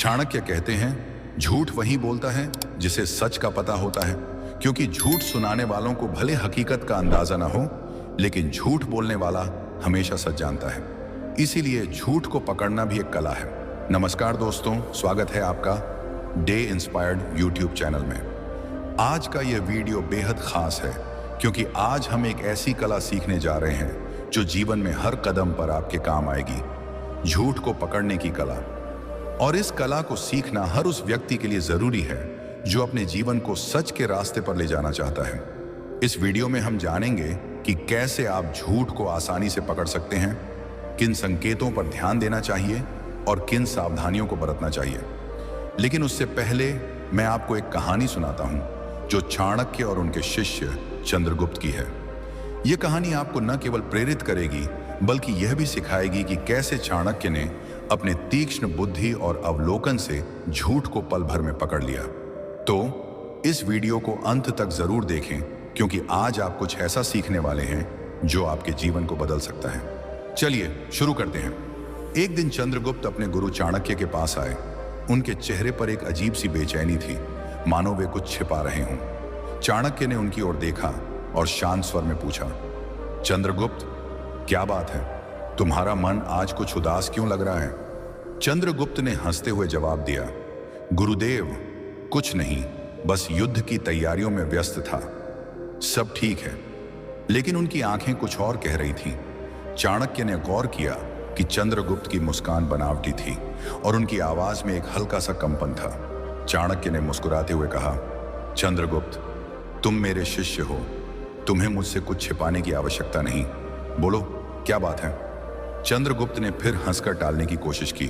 चाणक्य कहते हैं, झूठ वही बोलता है जिसे सच का पता होता है, क्योंकि झूठ सुनाने वालों को भले हकीकत का अंदाजा ना हो, लेकिन झूठ बोलने वाला हमेशा सच जानता है। इसीलिए झूठ को पकड़ना भी एक कला है। नमस्कार दोस्तों, स्वागत है आपका डे इंस्पायर्ड यूट्यूब चैनल में। आज का यह वीडियो बेहद खास है, क्योंकि आज हम एक ऐसी कला सीखने जा रहे हैं जो जीवन में हर कदम पर आपके काम आएगी। झूठ को पकड़ने की कला। और इस कला को सीखना हर उस व्यक्ति के लिए जरूरी है जो अपने जीवन को सच के रास्ते पर ले जाना चाहता है। इस वीडियो में हम जानेंगे कि कैसे आप झूठ को आसानी से पकड़ सकते हैं, किन संकेतों पर ध्यान देना चाहिए और किन सावधानियों को बरतना चाहिए। लेकिन उससे पहले मैं आपको एक कहानी सुनाता हूं जो चाणक्य और उनके शिष्य चंद्रगुप्त की है। यह कहानी आपको न केवल प्रेरित करेगी, बल्कि यह भी सिखाएगी कि कैसे चाणक्य ने अपने तीक्ष्ण बुद्धि और अवलोकन से झूठ को पल भर में पकड़ लिया। तो इस वीडियो को अंत तक जरूर देखें, क्योंकि आज आप कुछ ऐसा सीखने वाले हैं जो आपके जीवन को बदल सकता है। चलिए शुरू करते हैं। एक दिन चंद्रगुप्त अपने गुरु चाणक्य के पास आए। उनके चेहरे पर एक अजीब सी बेचैनी थी, मानो वे कुछ छिपा रहे हों। चाणक्य ने उनकी ओर देखा और शांत स्वर में पूछा, चंद्रगुप्त, क्या बात है? तुम्हारा मन आज कुछ उदास क्यों लग रहा है? चंद्रगुप्त ने हंसते हुए जवाब दिया, गुरुदेव, कुछ नहीं, बस युद्ध की तैयारियों में व्यस्त था। सब ठीक है। लेकिन उनकी आंखें कुछ और कह रही थीं। चाणक्य ने गौर किया कि चंद्रगुप्त की मुस्कान बनावटी थी और उनकी आवाज में एक हल्का सा कंपन था। चाणक्य ने मुस्कुराते हुए कहा, चंद्रगुप्त, तुम मेरे शिष्य हो, तुम्हें मुझसे कुछ छिपाने की आवश्यकता नहीं। बोलो, क्या बात है? चंद्रगुप्त ने फिर हंसकर टालने की कोशिश की।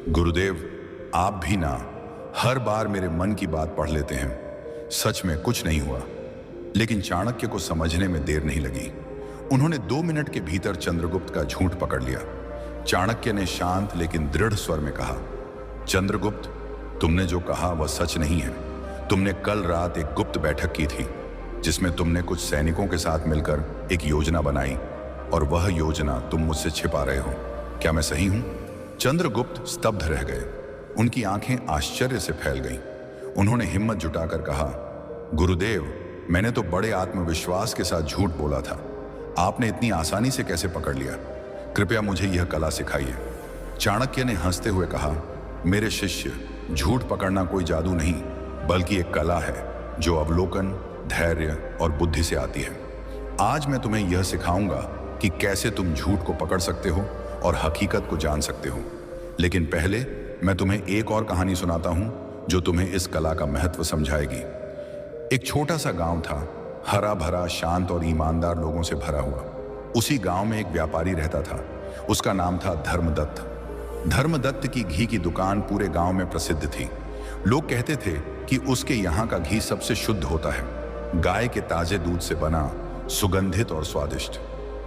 गुरुदेव, आप भी ना हर बार मेरे मन की बात पढ़ लेते हैं। सच में कुछ नहीं हुआ। लेकिन चाणक्य को समझने में देर नहीं लगी। उन्होंने 2 मिनट के भीतर चंद्रगुप्त का झूठ पकड़ लिया। चाणक्य ने शांत लेकिन दृढ़ स्वर में कहा, चंद्रगुप्त, तुमने जो कहा वह सच नहीं है। तुमने कल रात एक गुप्त बैठक की थी जिसमें तुमने कुछ सैनिकों के साथ मिलकर एक योजना बनाई, और वह योजना तुम मुझसे छिपा रहे हो। क्या मैं सही हूं? चंद्रगुप्त स्तब्ध रह गए। उनकी आंखें आश्चर्य से फैल गईं। उन्होंने हिम्मत जुटाकर कहा, गुरुदेव, मैंने तो बड़े आत्मविश्वास के साथ झूठ बोला था। आपने इतनी आसानी से कैसे पकड़ लिया? कृपया मुझे यह कला सिखाइए। चाणक्य ने हंसते हुए कहा, मेरे शिष्य, झूठ पकड़ना कोई जादू नहीं, बल्कि एक कला है जो अवलोकन, धैर्य और बुद्धि से आती है। आज मैं तुम्हें यह सिखाऊंगा कि कैसे तुम झूठ को पकड़ सकते हो और हकीकत को जान सकते हो। लेकिन पहले मैं तुम्हें एक और कहानी सुनाता हूं जो तुम्हें इस कला का महत्व समझाएगी। एक छोटा सा गांव था, हरा भरा, शांत और ईमानदार लोगों से भरा हुआ। उसी गांव में एक व्यापारी रहता था। उसका नाम था धर्मदत्त। धर्मदत्त की घी की दुकान पूरे गांव में प्रसिद्ध थी। लोग कहते थे कि उसके यहाँ का घी सबसे शुद्ध होता है, गाय के ताजे दूध से बना, सुगंधित और स्वादिष्ट।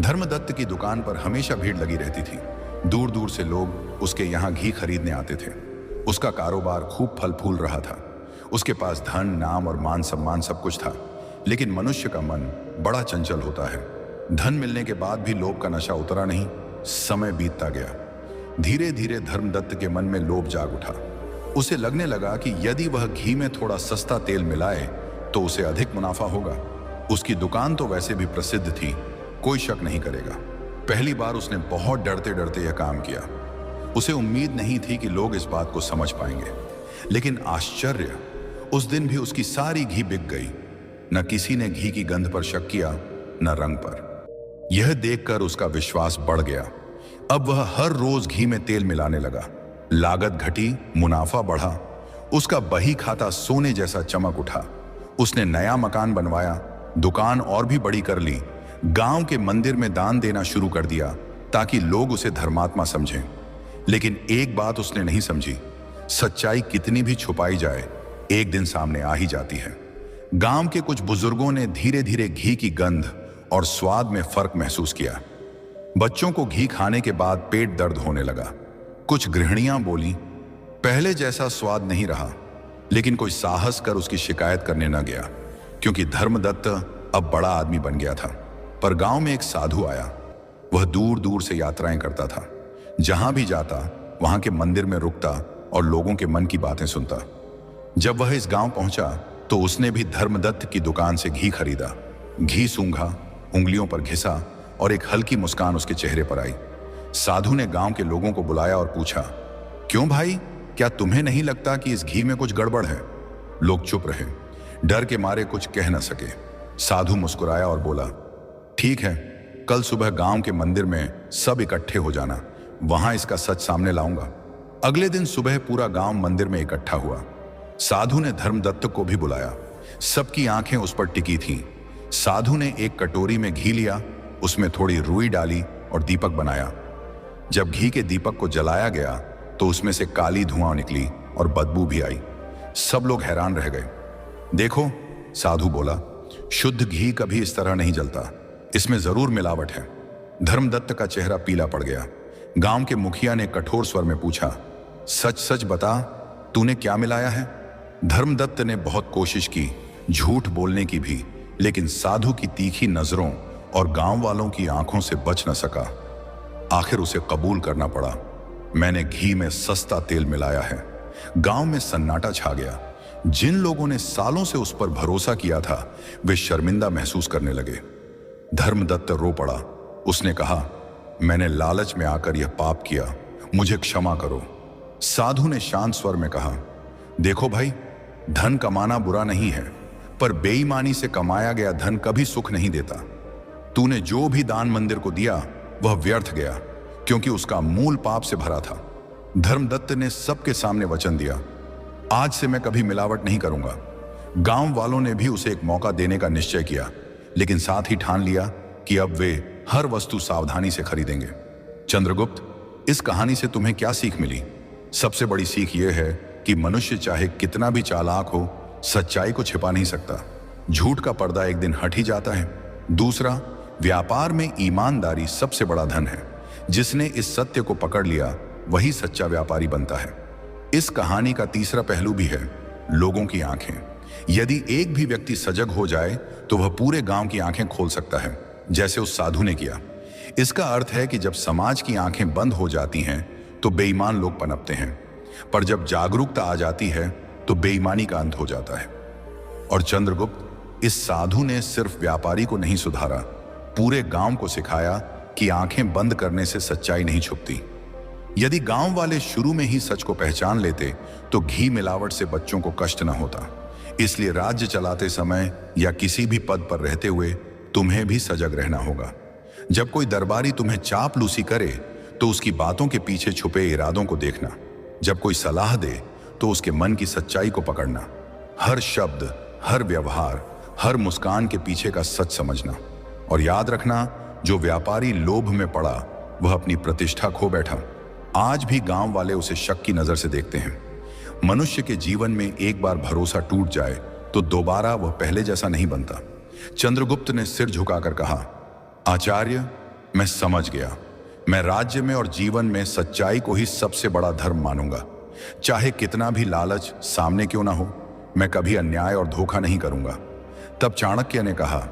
धर्मदत्त की दुकान पर हमेशा भीड़ लगी रहती थी। दूर दूर से लोग उसके यहाँ घी खरीदने आते थे। उसका कारोबार खूब फल फूल रहा था। उसके पास धन, नाम और मान सम्मान सब कुछ था। लेकिन मनुष्य का मन बड़ा चंचल होता है। धन मिलने के बाद भी लोभ का नशा उतरा नहीं। समय बीतता गया। धीरे धीरे धर्मदत्त के मन में लोभ जाग उठा। उसे लगने लगा कि यदि वह घी में थोड़ा सस्ता तेल मिलाए तो उसे अधिक मुनाफा होगा। उसकी दुकान तो वैसे भी प्रसिद्ध थी, कोई शक नहीं करेगा। पहली बार उसने बहुत डरते डरते यह काम किया। उसे उम्मीद नहीं थी कि लोग इस बात को समझ पाएंगे। लेकिन आश्चर्य, उस दिन भी उसकी सारी घी बिक गई। न किसी ने घी की गंध पर शक किया, न रंग पर। यह देखकर उसका विश्वास बढ़ गया। अब वह हर रोज घी में तेल मिलाने लगा। लागत घटी, मुनाफा बढ़ा। उसका बही खाता सोने जैसा चमक उठा। उसने नया मकान बनवाया, दुकान और भी बड़ी कर ली, गांव के मंदिर में दान देना शुरू कर दिया ताकि लोग उसे धर्मात्मा समझें। लेकिन एक बात उसने नहीं समझी, सच्चाई कितनी भी छुपाई जाए, एक दिन सामने आ ही जाती है। गांव के कुछ बुजुर्गों ने धीरे धीरे घी की गंध और स्वाद में फर्क महसूस किया। बच्चों को घी खाने के बाद पेट दर्द होने लगा। कुछ गृहिणियां बोली, पहले जैसा स्वाद नहीं रहा। लेकिन कोई साहस कर उसकी शिकायत करने न गया, क्योंकि धर्मदत्त अब बड़ा आदमी बन गया था। पर गांव में एक साधु आया। वह दूर दूर से यात्राएं करता था। जहां भी जाता वहां के मंदिर में रुकता और लोगों के मन की बातें सुनता। जब वह इस गांव पहुंचा तो उसने भी धर्मदत्त की दुकान से घी खरीदा। घी सूंघा, उंगलियों पर घिसा और एक हल्की मुस्कान उसके चेहरे पर आई। साधु ने गांव के लोगों को बुलाया और पूछा, क्यों भाई, क्या तुम्हें नहीं लगता कि इस घी में कुछ गड़बड़ है? लोग चुप रहे, डर के मारे कुछ कह न सके। साधु मुस्कुराया और बोला, ठीक है, कल सुबह गांव के मंदिर में सब इकट्ठे हो जाना, वहां इसका सच सामने लाऊंगा। अगले दिन सुबह पूरा गांव मंदिर में इकट्ठा हुआ। साधु ने धर्मदत्त को भी बुलाया। सबकी आंखें उस पर टिकी थीं। साधु ने एक कटोरी में घी लिया, उसमें थोड़ी रुई डाली और दीपक बनाया। जब घी के दीपक को जलाया गया तो उसमें से काली धुआं निकली और बदबू भी आई। सब लोग हैरान रह गए। देखो, साधु बोला, शुद्ध घी कभी इस तरह नहीं जलता, इसमें जरूर मिलावट है। धर्मदत्त का चेहरा पीला पड़ गया। गांव के मुखिया ने कठोर स्वर में पूछा, सच सच बता, तूने क्या मिलाया है? धर्मदत्त ने बहुत कोशिश की, झूठ बोलने की भी, लेकिन साधु की तीखी नजरों और गांव वालों की आंखों से बच न सका। आखिर उसे कबूल करना पड़ा, मैंने घी में सस्ता तेल मिलाया है। गांव में सन्नाटा छा गया। जिन लोगों ने सालों से उस पर भरोसा किया था वे शर्मिंदा महसूस करने लगे। धर्मदत्त रो पड़ा। उसने कहा, मैंने लालच में आकर यह पाप किया, मुझे क्षमा करो। साधु ने शांत स्वर में कहा, देखो भाई, धन कमाना बुरा नहीं है, पर बेईमानी से कमाया गया धन कभी सुख नहीं देता। तूने जो भी दान मंदिर को दिया वह व्यर्थ गया, क्योंकि उसका मूल पाप से भरा था। धर्मदत्त ने सबके सामने वचन दिया, आज से मैं कभी मिलावट नहीं करूंगा। गांव वालों ने भी उसे एक मौका देने का निश्चय किया, लेकिन साथ ही ठान लिया कि अब वे हर वस्तु सावधानी से खरीदेंगे। चंद्रगुप्त, इस कहानी से तुम्हें क्या सीख मिली? सबसे बड़ी सीख यह है कि मनुष्य चाहे कितना भी चालाक हो, सच्चाई को छिपा नहीं सकता। झूठ का पर्दा एक दिन हट ही जाता है। दूसरा, व्यापार में ईमानदारी सबसे बड़ा धन है। जिसने इस सत्य को पकड़ लिया वही सच्चा व्यापारी बनता है। इस कहानी का तीसरा पहलू भी है, लोगों की आंखें। यदि एक भी व्यक्ति सजग हो जाए तो वह पूरे गांव की आंखें खोल सकता है, जैसे उस साधु ने किया। इसका अर्थ है कि जब समाज की आंखें बंद हो जाती हैं तो बेईमान लोग पनपते हैं, पर जब जागरूकता आ जाती है तो बेईमानी का अंत हो जाता है। और चंद्रगुप्त, इस साधु ने सिर्फ व्यापारी को नहीं सुधारा, पूरे गांव को सिखाया कि आंखें बंद करने से सच्चाई नहीं छुपती। यदि गांव वाले शुरू में ही सच को पहचान लेते तो घी मिलावट से बच्चों को कष्ट न होता। इसलिए राज्य चलाते समय या किसी भी पद पर रहते हुए तुम्हें भी सजग रहना होगा। जब कोई दरबारी तुम्हें चापलूसी करे तो उसकी बातों के पीछे छुपे इरादों को देखना। जब कोई सलाह दे तो उसके मन की सच्चाई को पकड़ना। हर शब्द, हर व्यवहार, हर मुस्कान के पीछे का सच समझना। और याद रखना, जो व्यापारी लोभ में पड़ा वह अपनी प्रतिष्ठा खो बैठा। आज भी गांव वाले उसे शक की नजर से देखते हैं। मनुष्य के जीवन में एक बार भरोसा टूट जाए तो दोबारा वह पहले जैसा नहीं बनता। चंद्रगुप्त ने सिर झुकाकर कहा, आचार्य, मैं समझ गया। मैं राज्य में और जीवन में सच्चाई को ही सबसे बड़ा धर्म मानूंगा। चाहे कितना भी लालच सामने क्यों ना हो, मैं कभी अन्याय और धोखा नहीं करूंगा। तब चाणक्य ने कहा,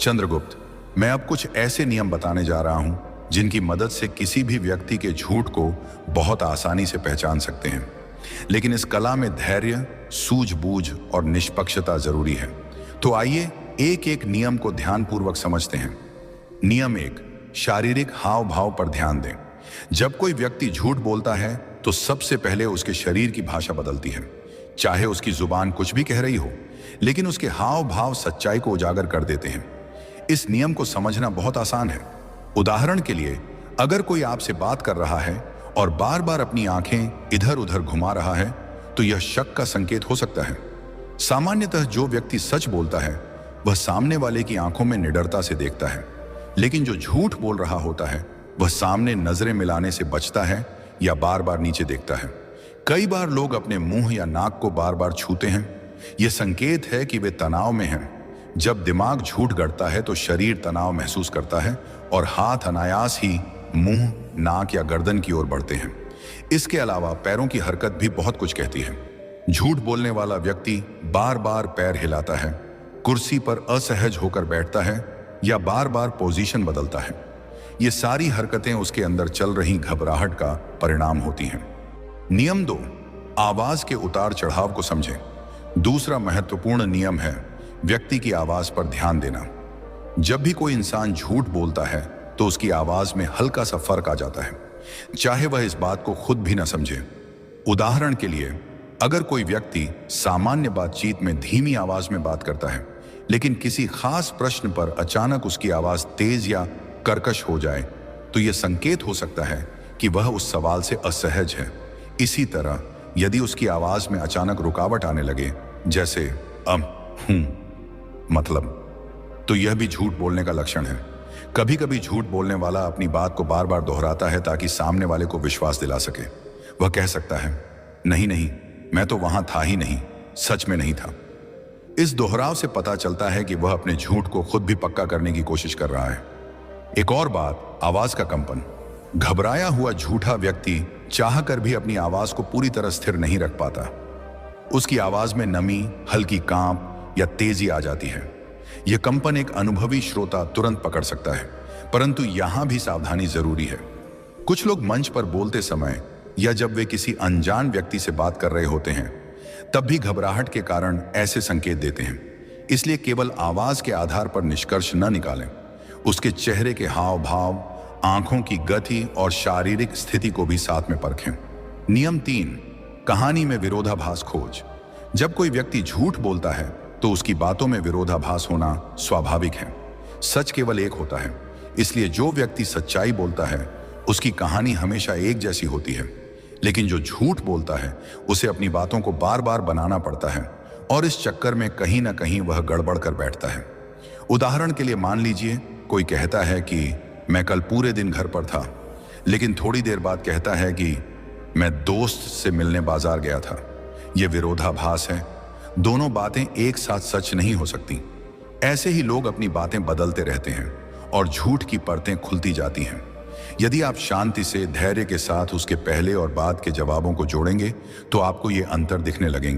चंद्रगुप्त, मैं अब कुछ ऐसे नियम बताने जा रहा हूं जिनकी मदद से किसी भी व्यक्ति के झूठ को बहुत आसानी से पहचान सकते हैं। लेकिन इस कला में धैर्य, सूझबूझ और निष्पक्षता जरूरी है। तो आइए एक एक नियम को ध्यानपूर्वक समझते हैं। नियम 1, शारीरिक हाव भाव पर ध्यान दें। जब कोई व्यक्ति झूठ बोलता है तो सबसे पहले उसके शरीर की भाषा बदलती है। चाहे उसकी जुबान कुछ भी कह रही हो, लेकिन उसके हाव भाव सच्चाई को उजागर कर देते हैं। इस नियम को समझना बहुत आसान है। उदाहरण के लिए, अगर कोई आपसे बात कर रहा है और बार बार अपनी आंखें इधर उधर घुमा रहा है तो यह शक का संकेत हो सकता है। सामान्यतः जो व्यक्ति सच बोलता है वह सामने वाले की आंखों में निडरता से देखता है, लेकिन जो झूठ बोल रहा होता है वह सामने नजरें मिलाने से बचता है या बार बार नीचे देखता है। कई बार लोग अपने मुंह या नाक को बार बार छूते हैं। यह संकेत है कि वे तनाव में हैं। जब दिमाग झूठ गढ़ता है तो शरीर तनाव महसूस करता है और हाथ अनायास ही मुंह, नाक या गर्दन की ओर बढ़ते हैं। इसके अलावा पैरों की हरकत भी बहुत कुछ कहती है। झूठ बोलने वाला व्यक्ति बार बार पैर हिलाता है, कुर्सी पर असहज होकर बैठता है या बार बार पोजीशन बदलता है। ये सारी हरकतें उसके अंदर चल रही घबराहट का परिणाम होती हैं। नियम 2, आवाज के उतार चढ़ाव को समझें। दूसरा महत्वपूर्ण नियम है व्यक्ति की आवाज पर ध्यान देना। जब भी कोई इंसान झूठ बोलता है तो उसकी आवाज में हल्का सा फर्क आ जाता है, चाहे वह इस बात को खुद भी ना समझे। उदाहरण के लिए, अगर कोई व्यक्ति सामान्य बातचीत में धीमी आवाज में बात करता है, लेकिन किसी खास प्रश्न पर अचानक उसकी आवाज तेज या कर्कश हो जाए, तो यह संकेत हो सकता है कि वह उस सवाल से असहज है। इसी तरह यदि उसकी आवाज में अचानक रुकावट आने लगे, जैसे मतलब, तो यह भी झूठ बोलने का लक्षण है। कभी कभी झूठ बोलने वाला अपनी बात को बार बार दोहराता है ताकि सामने वाले को विश्वास दिला सके। वह कह सकता है, नहीं नहीं, मैं तो वहां था ही नहीं, सच में नहीं था। इस दोहराव से पता चलता है कि वह अपने झूठ को खुद भी पक्का करने की कोशिश कर रहा है। एक और बात, आवाज का कंपन। घबराया हुआ झूठा व्यक्ति चाहकर भी अपनी आवाज को पूरी तरह स्थिर नहीं रख पाता। उसकी आवाज में नमी, हल्की कांप या तेजी आ जाती है। यह कंपन एक अनुभवी श्रोता तुरंत पकड़ सकता है, परंतु यहां भी सावधानी जरूरी है। कुछ लोग मंच पर बोलते समय या जब वे किसी अनजान व्यक्ति से बात कर रहे होते हैं, तब भी घबराहट के कारण ऐसे संकेत देते हैं। इसलिए केवल आवाज के आधार पर निष्कर्ष न निकालें, उसके चेहरे के हाव भाव, आंखों की गति और शारीरिक स्थिति को भी साथ में परखें। नियम 3, कहानी में विरोधाभास खोज। जब कोई व्यक्ति झूठ बोलता है तो उसकी बातों में विरोधाभास होना स्वाभाविक है। सच केवल एक होता है, इसलिए जो व्यक्ति सच्चाई बोलता है उसकी कहानी हमेशा एक जैसी होती है, लेकिन जो झूठ बोलता है उसे अपनी बातों को बार बार बनाना पड़ता है और इस चक्कर में कहीं ना कहीं वह गड़बड़ कर बैठता है। उदाहरण के लिए मान लीजिए कोई कहता है कि मैं कल पूरे दिन घर पर था, लेकिन थोड़ी देर बाद कहता है कि मैं दोस्त से मिलने बाजार गया था। यह विरोधाभास है। दोनों बातें एक साथ सच नहीं हो सकती। ऐसे ही लोग अपनी बातें बदलते रहते हैं और झूठ की परतें खुलती जाती हैं। यदि आप शांति से, धैर्य के साथ उसके पहले और बाद के जवाबों को जोड़ेंगे तो आपको ये अंतर दिखने लगेंगे।